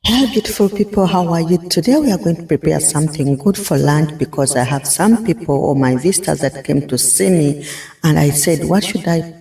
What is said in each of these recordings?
Hello beautiful people, how are you? Today we are going to prepare something good for lunch because I have some people or my visitors that came to see me and I said, what should I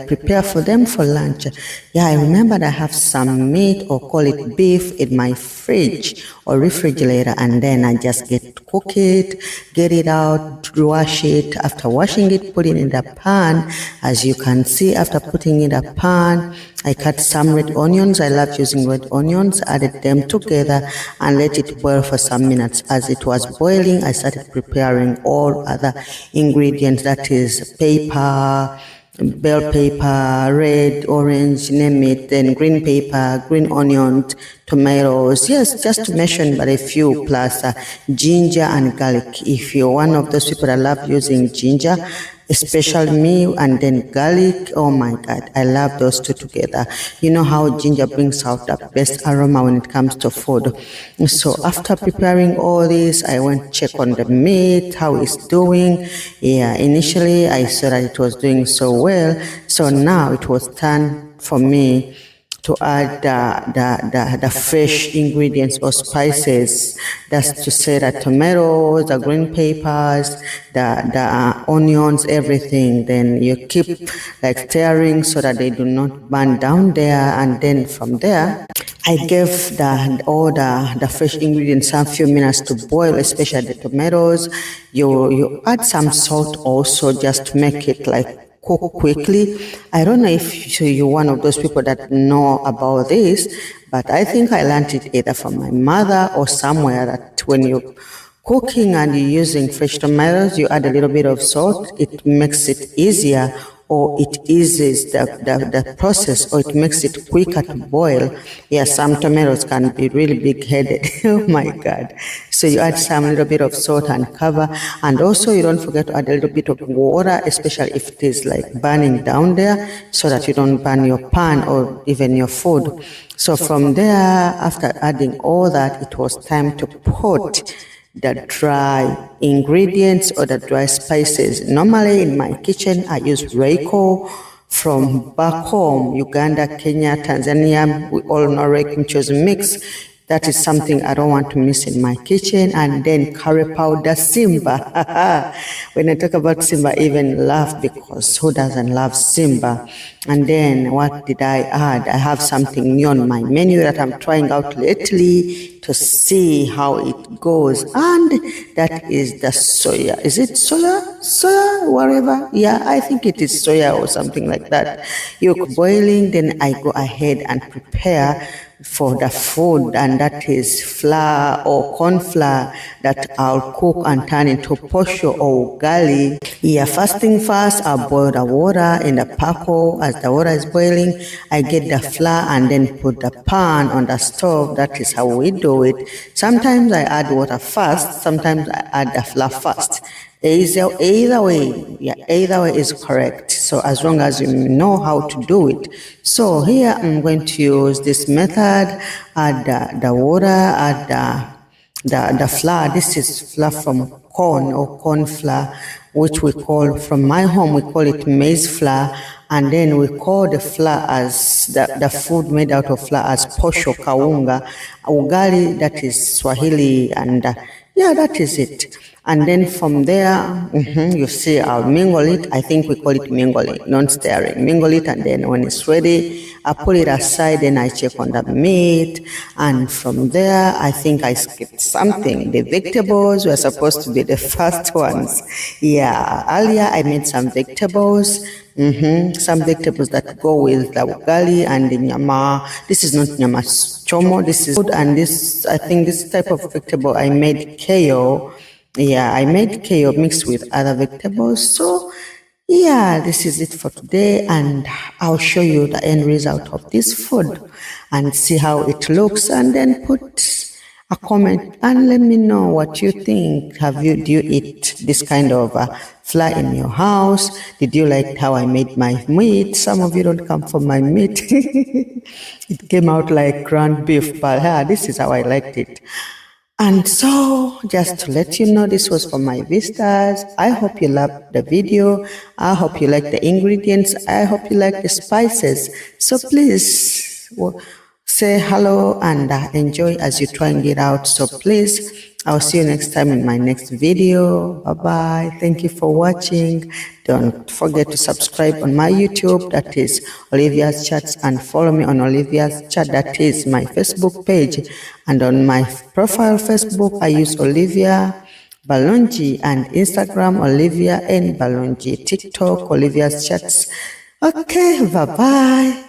prepare for them for lunch? Yeah, I remembered I have some meat or call it beef in my fridge or refrigerator, and then I just get to cook it, get it out, wash it. After washing it, put it in the pan. As you can see, after putting in the pan, I cut some red onions. I love using red onions, added them together and let it boil for some minutes. As it was boiling, I started preparing all other ingredients, that is pepper, bell pepper, red, orange, name it, then green pepper, green onions, tomatoes, yes, just to mention but a few, plus ginger and garlic. If you're one of those people that love using ginger, especially me, and then garlic, oh my god, I love those two together. You know how ginger brings out the best aroma when it comes to food. So after preparing all this, I went to check on the meat, how it's doing. Yeah, initially I saw that it was doing so well, so now it was time for me to add the fresh ingredients or spices. That's to say the tomatoes, the green peppers, the onions, everything. Then you keep stirring so that they do not burn down there, and then from there I gave all the fresh ingredients some few minutes to boil, especially the tomatoes. You add some salt also just to make it cook quickly. I don't know if you're one of those people that know about this, but I think I learned it either from my mother or somewhere, that when you're cooking and you're using fresh tomatoes, you add a little bit of salt. It makes it easier, or it eases the process, or it makes it quicker to boil. Yeah, some tomatoes can be really big-headed. Oh my God. So you add some little bit of salt and cover, and also you don't forget to add a little bit of water, especially if it is burning down there, so that you don't burn your pan or even your food. So from there, after adding all that, it was time to put the dry ingredients or the dry spices. Normally in my kitchen, I use Reiko from back home, Uganda, Kenya, Tanzania. We all know Reiko chose mix. That is something I don't want to miss in my kitchen. And then curry powder, Simba. When I talk about Simba, I even laugh, because who doesn't love Simba? And then what did I add? I have something new on my menu that I'm trying out lately to see how it goes. And that is the soya. Is it soya? Soya? Whatever. Yeah, I think it is soya or something like that. You're boiling, then I go ahead and prepare for the food, and that is flour or corn flour that I'll cook and turn into posho or ugali. Yeah, first thing first, I'll boil the water in the pako. As the water is boiling, I get the flour and then put the pan on the stove. That is how we do it. Sometimes I add water first, sometimes I add the flour first. Either way, yeah, either way is correct. So as long as you know how to do it. So here I'm going to use this method. Add the water, add the flour. This is flour from corn or corn flour, which we call, from my home, we call it maize flour. And then we call the flour as the food made out of flour as posho kaunga. Ugali, that is Swahili, and yeah, that is it. And then from there, you see, I'll mingle it. I think we call it mingling, non-stirring. Mingle it, and then when it's ready, I put it aside, then I check on the meat. And from there, I think I skipped something. The vegetables were supposed to be the first ones. Yeah, earlier I made some vegetables. Some vegetables that go with the ugali and the nyama. This is not nyama chomo, this is food, and this, I think this type of vegetable I made kale. Yeah, I made kale mixed with other vegetables. So yeah, this is it for today, and I'll show you the end result of this food and see how it looks, and then put a comment and let me know what you think. Do you eat this kind of flour in your house? Did you like how I made my meat? Some of you don't come for my meat. It came out like ground beef, but yeah, this is how I liked it. And so, just to let you know, this was for my visitors. I hope you loved the video. I hope you like the ingredients. I hope you like the spices. So please say hello and enjoy as you're trying it out. So please, I'll see you next time in my next video. Bye-bye. Thank you for watching. Don't forget to subscribe on my YouTube, that is Olivia's Chats, and follow me on Olivia's Chat, that is my Facebook page. And on my profile Facebook, I use Olivia Balonji, and Instagram Olivia N Balonji, TikTok Olivia's Chats. Okay, bye-bye.